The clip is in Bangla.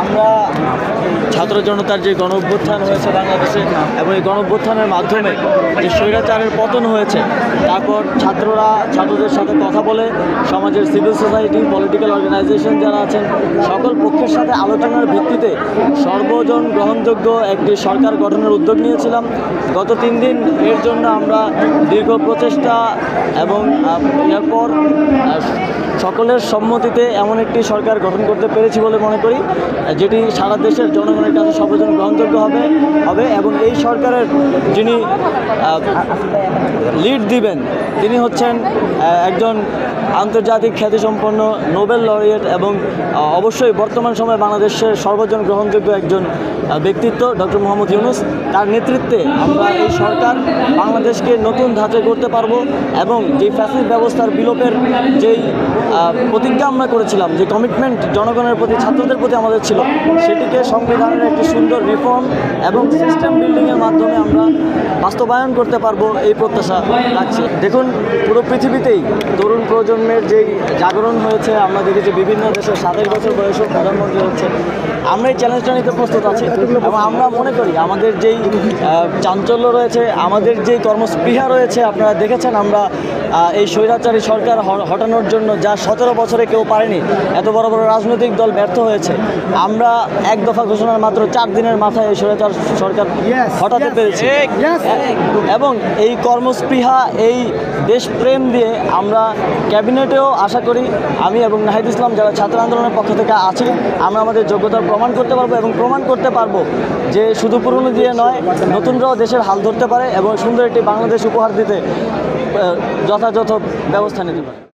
আমরা ছাত্র জনতার যে গণ অভ্যুত্থান হয়েছে বাংলাদেশে এবং এই গণ অভ্যুত্থানের মাধ্যমে যে স্বৈরাচারের পতন হয়েছে, তারপর ছাত্রদের সাথে কথা বলে সমাজের সিভিল সোসাইটি, পলিটিক্যাল অর্গানাইজেশন যারা আছেন সকল পক্ষের সাথে আলোচনার ভিত্তিতে সর্বজন গ্রহণযোগ্য একটি সরকার গঠনের উদ্যোগ নিয়েছিলাম। গত 3 দিন এর জন্য আমরা দীর্ঘ প্রচেষ্টা এবং এরপর সকলের সম্মতিতে এমন একটি সরকার গঠন করতে পেরেছি বলে মনে করি, যেটি সারা দেশের জনগণের কাছে সর্বজন গ্রহণযোগ্য হবে এবং এই সরকারের যিনি লিড দিবেন তিনি হচ্ছেন একজন আন্তর্জাতিক খ্যাতিসম্পন্ন নোবেল লরিয়েট এবং অবশ্যই বর্তমান সময়ে বাংলাদেশের সর্বজন গ্রহণযোগ্য একজন ব্যক্তিত্ব ডক্টর মোহাম্মদ ইউনূস। তার নেতৃত্বে আমরা এই সরকার বাংলাদেশকে নতুন ধাঁচে করতে পারবো এবং যে ফ্যাসিস্ট ব্যবস্থার বিলোপের যেই প্রতিজ্ঞা আমরা করেছিলাম, যে কমিটমেন্ট জনগণের প্রতি, ছাত্রদের প্রতি আমাদের ছিল, সেটিকে সংবিধানের একটি সুন্দর রিফর্ম এবং সিস্টেম বিল্ডিংয়ের মাধ্যমে আমরা বাস্তবায়ন করতে পারবো এই প্রত্যাশা রাখছি। দেখুন, পুরো পৃথিবীতেই তরুণ প্রজন্মের যেই জাগরণ হয়েছে, আমরা দেখেছি বিভিন্ন দেশে 27 বছর বয়সেও প্রধানমন্ত্রী হচ্ছে। আমরা এই চ্যালেঞ্জটা নিতে প্রস্তুত আছি এবং আমরা মনে করি আমাদের যেই চাঞ্চল্য রয়েছে, আমাদের যেই কর্মস্পৃহা রয়েছে, আপনারা দেখেছেন আমরা এই স্বৈরাচারী সরকার হটানোর জন্য যা 17 বছরে কেউ পারেনি, এত বড় বড় রাজনৈতিক দল ব্যর্থ হয়েছে, আমরা এক দফা ঘোষণার মাত্র 4 দিনের মাথায় এই স্বৈরাচার সরকার হটাতে পেরেছি। এবং এই কর্মস্পৃহা, এই দেশপ্রেম দিয়ে আমরা ক্যাবিনেটেও আশা করি আমি এবং নাহিদ ইসলাম যারা ছাত্র আন্দোলনের পক্ষ থেকে আছি, আমরা আমাদের যোগ্যতার প্রমাণ করতে পারবো এবং প্রমাণ করতে পারবো যে শুধু পুরনো দিয়ে নয়, নতুনরাও দেশের হাল ধরতে পারে এবং সুন্দর একটি বাংলাদেশ উপহার দিতে যথাযথ ব্যবস্থা নিতে পারে।